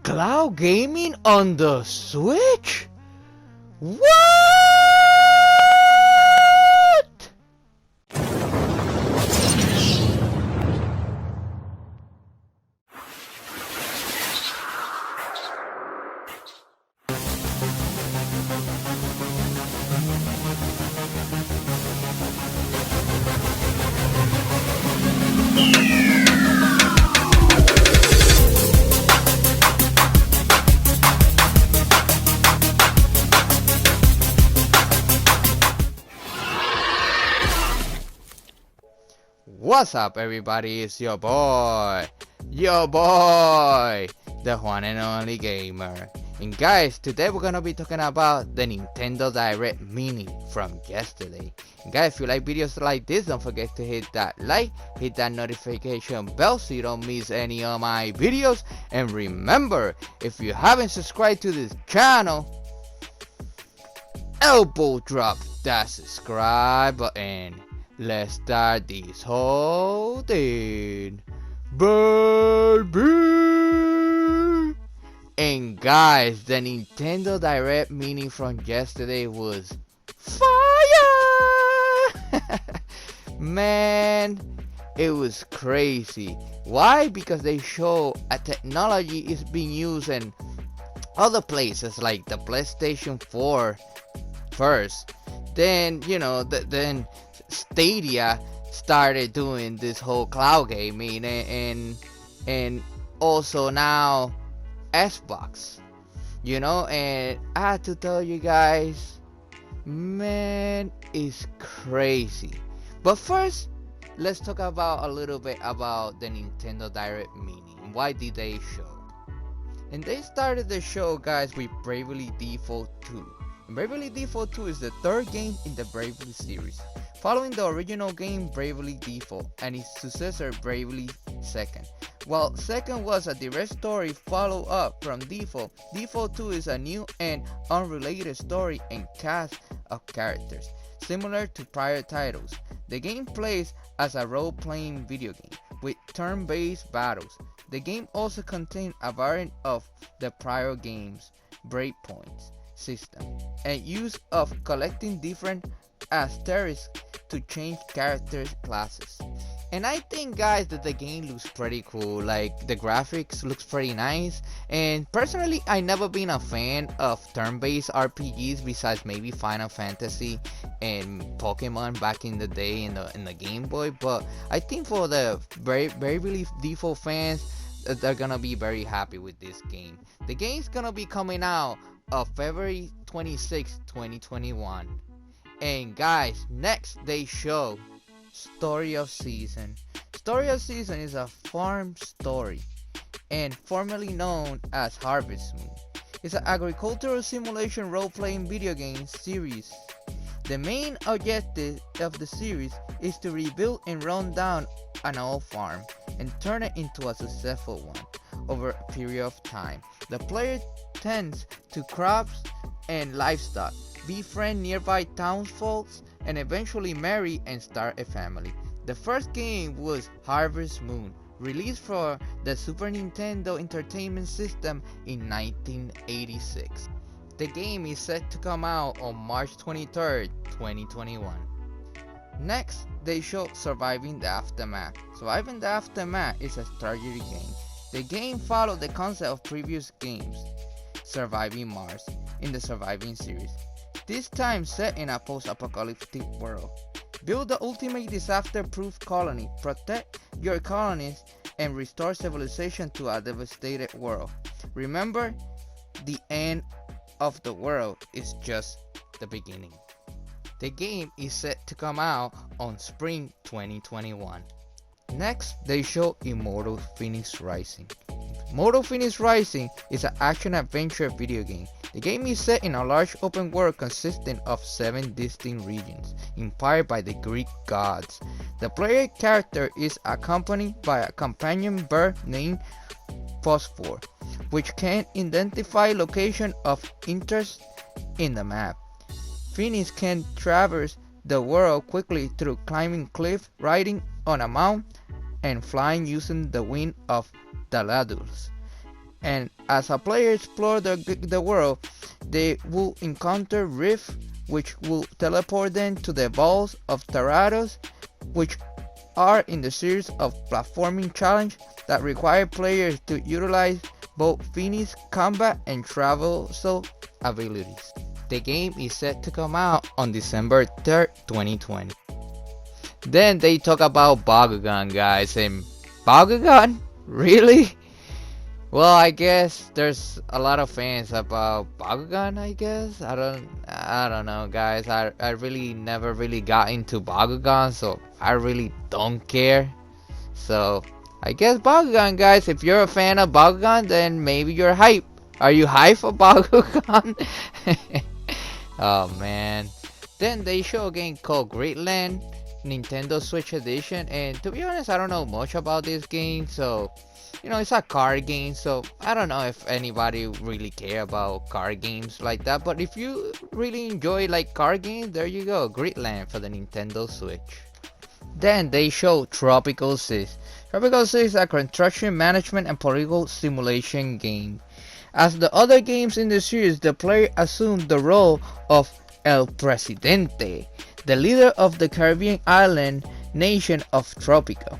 Cloud gaming on the Switch? What? What's up, everybody? It's your boy, the one and only gamer. And guys, today we're gonna be talking about the Nintendo Direct Mini from yesterday. And guys, if you like videos like this, don't forget to hit that like, hit that notification bell so you don't miss any of my videos. And remember, if you haven't subscribed to this channel, elbow drop that subscribe button. Let's start this whole thing, baby! And guys, the Nintendo Direct Mini from yesterday was fire! Man, it was crazy. Why? Because they show a technology is being used in other places like the PlayStation 4 first. Then, then Stadia started doing this whole cloud gaming, and also now Xbox, and I have to tell you guys, man, it's crazy. But first, let's talk about a little bit about the Nintendo Direct Mini. Why did they show? And they started the show, guys, with Bravely Default 2. And Bravely Default 2 is the third game in the Bravely series, following the original game Bravely Default and its successor Bravely Second. While Second was a direct story follow-up from Default, Default 2 is a new and unrelated story and cast of characters, similar to prior titles. The game plays as a role-playing video game with turn-based battles. The game also contains a variant of the prior game's breakpoints system and use of collecting different asterisks to change characters' classes. And I think, guys, that the game looks pretty cool. Like, the graphics looks pretty nice. And personally, I never been a fan of turn-based RPGs besides maybe Final Fantasy and Pokemon back in the day in the Game Boy. But I think for the Bravely Default fans, they're gonna be very happy with this game. The game's gonna be coming out of February 26, 2021. And guys, next they show Story of Season. Story of Season is a farm story and formerly known as Harvest Moon. It's an agricultural simulation role-playing video game series. The main objective of the series is to rebuild and run down an old farm and turn it into a successful one over a period of time. The player tends to crops and livestock, befriend nearby townsfolk, and eventually marry and start a family. The first game was Harvest Moon, released for the Super Nintendo Entertainment System in 1986. The game is set to come out on March 23rd, 2021. Next, they show Surviving the Aftermath. Surviving the Aftermath is a strategy game. The game followed the concept of previous games, Surviving Mars, in the Surviving series. This time set in a post-apocalyptic world. Build the ultimate disaster-proof colony, protect your colonies, and restore civilization to a devastated world. Remember, the end of the world is just the beginning. The game is set to come out on spring 2021. Next, they show Immortal Phoenix Rising. Immortal Phoenix Rising is an action-adventure video game. The game is set in a large open world consisting of 7 distinct regions, inspired by the Greek gods. The player character is accompanied by a companion bird named Phosphor, which can identify location of interest in the map. Phoenix can traverse the world quickly through climbing cliffs, riding on a mount, and flying using the wing of Daedalus. And as a player explore the world, they will encounter rifts which will teleport them to the balls of Tarados, which are in the series of platforming challenge that require players to utilize both finish combat and traversal abilities. The game is set to come out on December 3rd, 2020. Then they talk about Bakugan, guys, and Bakugan? Really? Well, I guess there's a lot of fans about Bakugan, I guess. I don't know, guys. I really never really got into Bakugan, so I really don't care. So, I guess Bakugan, guys, if you're a fan of Bakugan, then maybe you're hype. Are you hype for Bakugan? Oh, man. Then they show a game called Great Land, Nintendo Switch Edition, and to be honest, I don't know much about this game, so it's a card game, so I don't know if anybody really care about card games like that, but if you really enjoy like card games, there you go, Great Land for the Nintendo Switch. Then they show Tropical 6. Tropical 6 is a construction management and political simulation game. As the other games in the series, the player assumes the role of El Presidente, the leader of the Caribbean island nation of Tropico.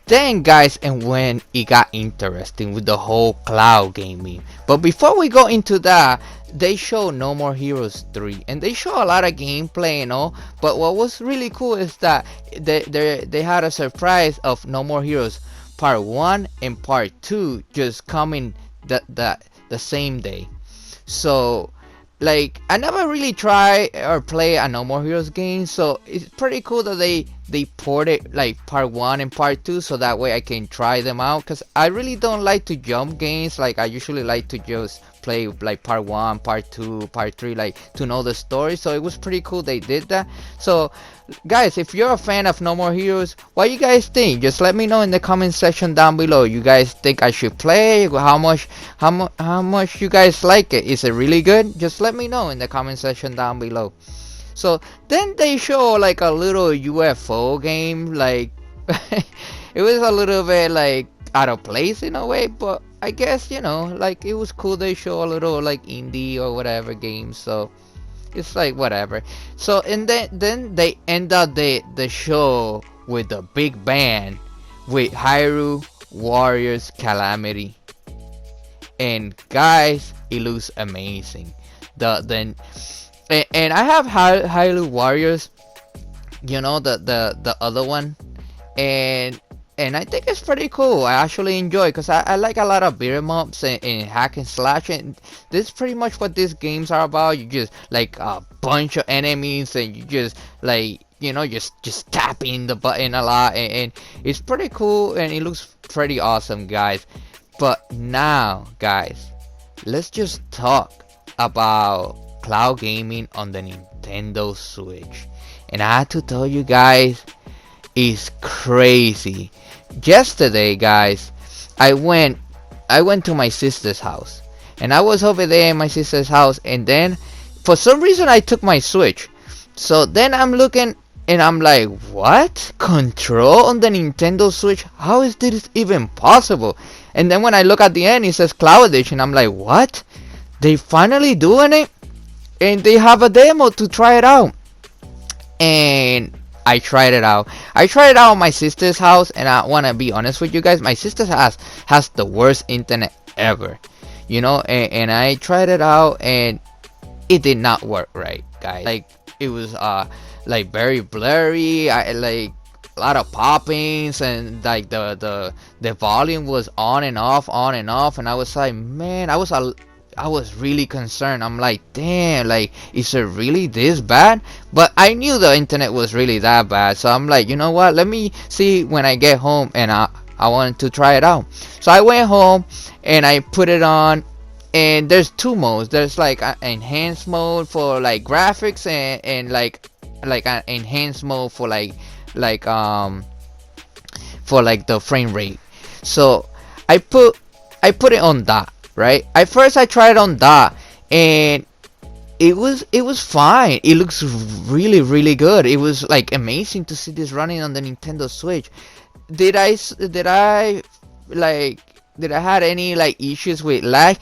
Then, guys, and when it got interesting with the whole cloud gaming. But before we go into that, they show No More Heroes 3, and they show a lot of gameplay and all. But what was really cool is that they had a surprise of No More Heroes Part 1 and Part 2 just coming the same day. So, like, I never really try or play a No More Heroes game, so it's pretty cool that they ported like part 1 and part 2, so that way I can try them out, because I really don't like to jump games. Like, I usually like to just play like part 1, part 2, part 3, like to know the story. So it was pretty cool they did that. So guys, if you're a fan of No More Heroes, what you guys think? Just let me know in the comment section down below. You guys think I should play? How much you guys like it? Is it really good? Just let me know in the comment section down below. So then they show like a little UFO game, like it was a little bit like out of place in a way, but I guess like it was cool. They show a little like indie or whatever game, so it's like whatever. So and then they end up the show with a big band with Hyrule Warriors Calamity, and guys, it looks amazing. And I have Hyrule Warriors, the other one, and I think it's pretty cool. I actually enjoy, because I like a lot of beat 'em ups and hack and slash, and this is pretty much what these games are about. You just like a bunch of enemies, and you just like just tapping the button a lot, and it's pretty cool, and it looks pretty awesome, guys. But now, guys, let's just talk about cloud gaming on the Nintendo Switch. And I have to tell you guys, it's crazy. Yesterday, guys, I went to my sister's house, and I was over there in my sister's house, and then for some reason I took my Switch. So then I'm looking and I'm like, what? Control on the Nintendo Switch? How is this even possible? And then when I look at the end, it says Cloud Edition. I'm like, what? They finally doing it? And they have a demo to try it out, and I tried it out. I tried it out at my sister's house, and I want to be honest with you guys, my sister's house has the worst internet ever, and I tried it out, and it did not work right, guys. Like, it was like very blurry. I like a lot of poppings, and like the volume was on and off, and I was like, man, I was really concerned. I'm like, damn, like, is it really this bad? But I knew the internet was really that bad, so I'm like, you know what, let me see when I get home, and I wanted to try it out. So I went home and I put it on, and there's two modes. There's like an enhanced mode for like graphics, and like an enhanced mode for like the frame rate. So I put it on that. Right, I tried on that, and it was fine. It looks really good. It was like amazing to see this running on the Nintendo Switch. Did I like did I had any like issues with lag?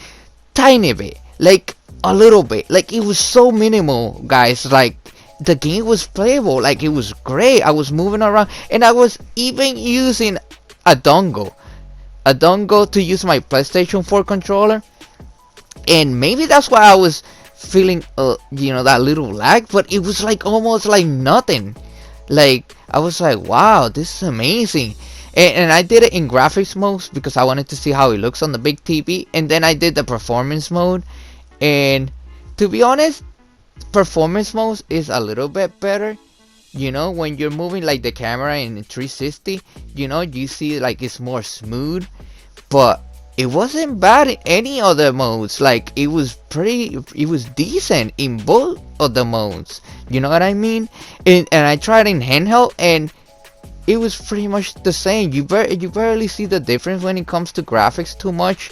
Tiny bit, like a little bit. Like it was so minimal, guys. Like the game was playable. Like it was great. I was moving around, and I was even using a dongle, to use my PlayStation 4 controller. And maybe that's why I was feeling, that little lag. But it was like almost like nothing. Like I was like, wow, this is amazing. And I did it in graphics mode because I wanted to see how it looks on the big TV. And then I did the performance mode. And to be honest, performance mode is a little bit better. When you're moving like the camera in 360, you see like it's more smooth. But it wasn't bad in any other modes. Like it was decent in both of the modes. You know what I mean? And I tried in handheld, and it was pretty much the same. You barely see the difference when it comes to graphics too much.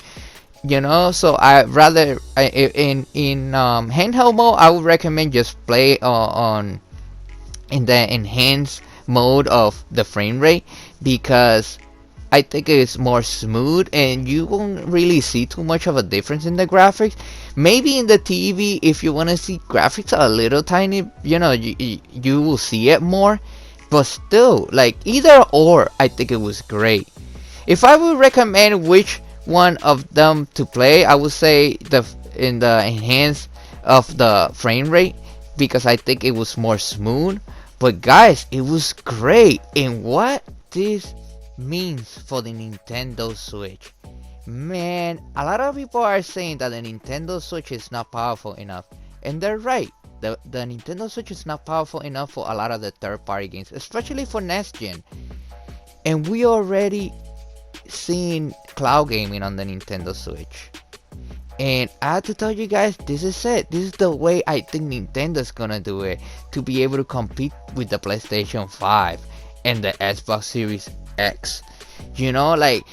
So I rather in handheld mode, I would recommend just play on in the enhanced mode of the frame rate, because I think it's more smooth and you won't really see too much of a difference in the graphics. Maybe in the TV, if you want to see graphics a little tiny, you will see it more. But still, like either or, I think it was great. If I would recommend which one of them to play, I would say in the enhanced of the frame rate, because I think it was more smooth. But guys, it was great. And what this means for the Nintendo Switch, man, a lot of people are saying that the Nintendo Switch is not powerful enough, and they're right. The Nintendo Switch is not powerful enough for a lot of the third-party games, especially for next gen. And we already seen cloud gaming on the Nintendo Switch. And I have to tell you guys, this is it. This is the way I think Nintendo's gonna do it, to be able to compete with the PlayStation 5 and the Xbox Series X. Like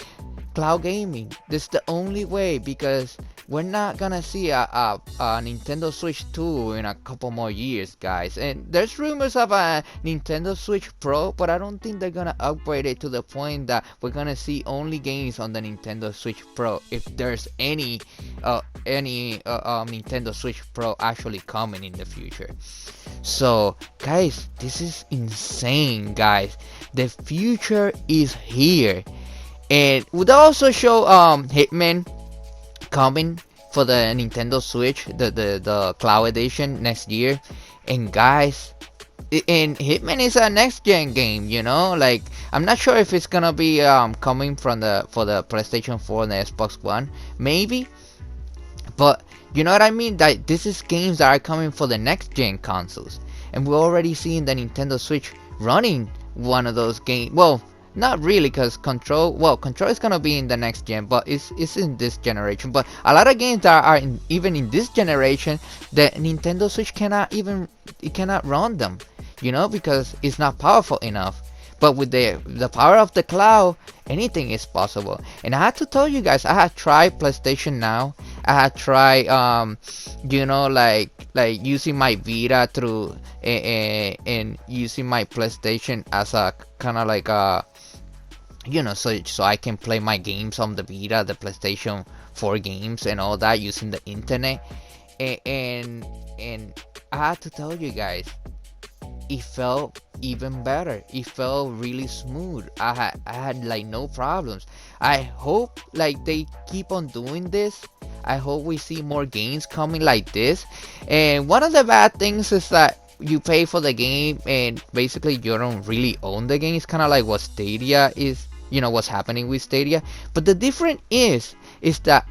cloud gaming. This is the only way, because we're not gonna see a Nintendo Switch 2 in a couple more years, guys. And there's rumors of a Nintendo Switch Pro, but I don't think they're gonna upgrade it to the point that we're gonna see only games on the Nintendo Switch Pro, if there's any Nintendo Switch Pro actually coming in the future. So guys, this is insane, guys. The future is here. And would also show Hitman coming for the Nintendo Switch, the Cloud Edition next year. And guys, and Hitman is a next gen game, like I'm not sure if it's gonna be coming for the PlayStation 4 and the Xbox One, maybe. But you know what I mean, that this is games that are coming for the next gen consoles. And we're already seeing the Nintendo Switch running one of those games. Well, not really, because Control is gonna be in the next gen, but it's in this generation. But a lot of games that are even in this generation, the Nintendo Switch cannot run them, because it's not powerful enough. But with the power of the cloud, anything is possible. And I had to tell you guys, I had tried PlayStation Now. I had tried like using my Vita through and using my PlayStation as a kind of like a so I can play my games on the Vita, the PlayStation 4 games and all that, using the internet. And I had to tell you guys, it felt even better. It felt really smooth. I had like no problems. I hope like they keep on doing this. I hope we see more games coming like this. And one of the bad things is that you pay for the game and basically you don't really own the game. It's kind of like what Stadia is, what's happening with Stadia. But the difference is that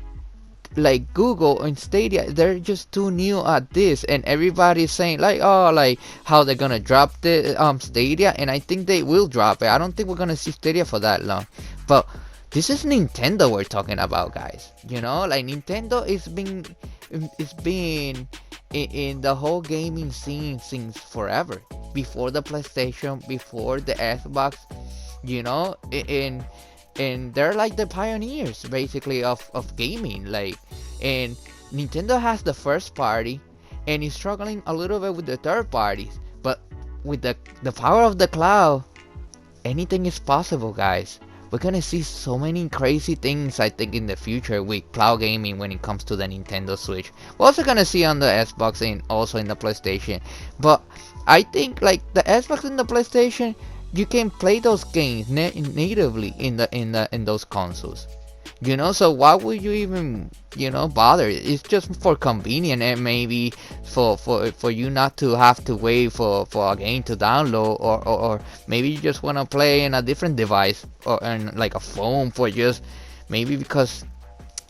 like Google and Stadia, they're just too new at this, and everybody's saying like, oh, like how they're gonna drop the Stadia, and I think they will drop it. I don't think we're gonna see Stadia for that long. But this is Nintendo we're talking about, guys. Like Nintendo is been in the whole gaming scene since forever, before the PlayStation, before the Xbox, and they're like the pioneers basically of gaming. Like, and Nintendo has the first party and is struggling a little bit with the third parties, but with the power of the cloud, anything is possible, guys. we're gonna see so many crazy things, I think, in the future with cloud gaming when it comes to the Nintendo Switch. We're also gonna see on the Xbox and also in the PlayStation. But I think like the Xbox and the PlayStation, you can play those games natively in those consoles. So why would you even, bother? It's just for convenient, and maybe for you not to have to wait for a game to download, or maybe you just want to play in a different device, or in like a phone, for just maybe because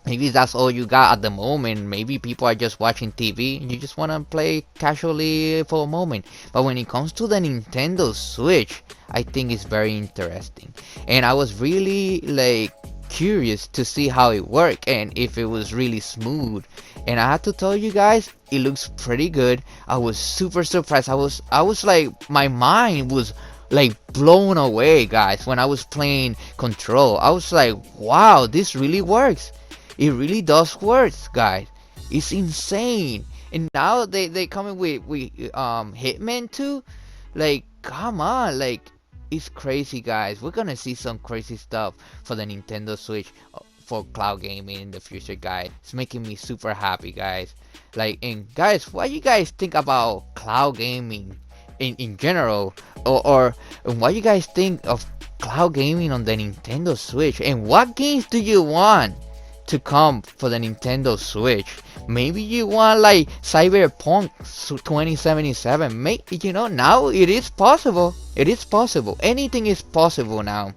maybe that's all you got at the moment. Maybe people are just watching TV, you just want to play casually for a moment. But when it comes to the Nintendo Switch, I think it's very interesting, and I was really like curious to see how it worked and if it was really smooth. And I have to tell you guys, it looks pretty good. I was super surprised. I was like, my mind was like blown away, guys, when I was playing Control. I was like, wow, this really works. It really does work, guys. It's insane. And now they coming with Hitman 2. Like, come on, like, it's crazy, guys. We're gonna see some crazy stuff for the Nintendo Switch for cloud gaming in the future, guys. It's making me super happy, guys. Like, and guys, what you guys think about cloud gaming in general, or what you guys think of cloud gaming on the Nintendo Switch, and what games do you want to come for the Nintendo Switch? Maybe you want like Cyberpunk 2077. Now it is possible. It is possible. Anything is possible now.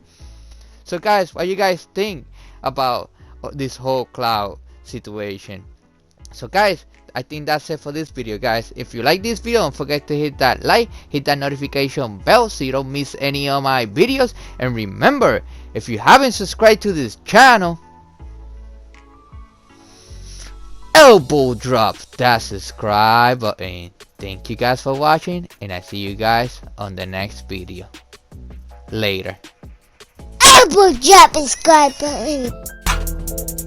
So guys, what you guys think about this whole cloud situation? So guys, I think that's it for this video, guys. If you like this video, don't forget to hit that like, hit that notification bell so you don't miss any of my videos. And remember, if you haven't subscribed to this channel, elbow drop that subscribe button. Thank you guys for watching, and I see you guys on the next video. Later. Elbow drop subscribe button.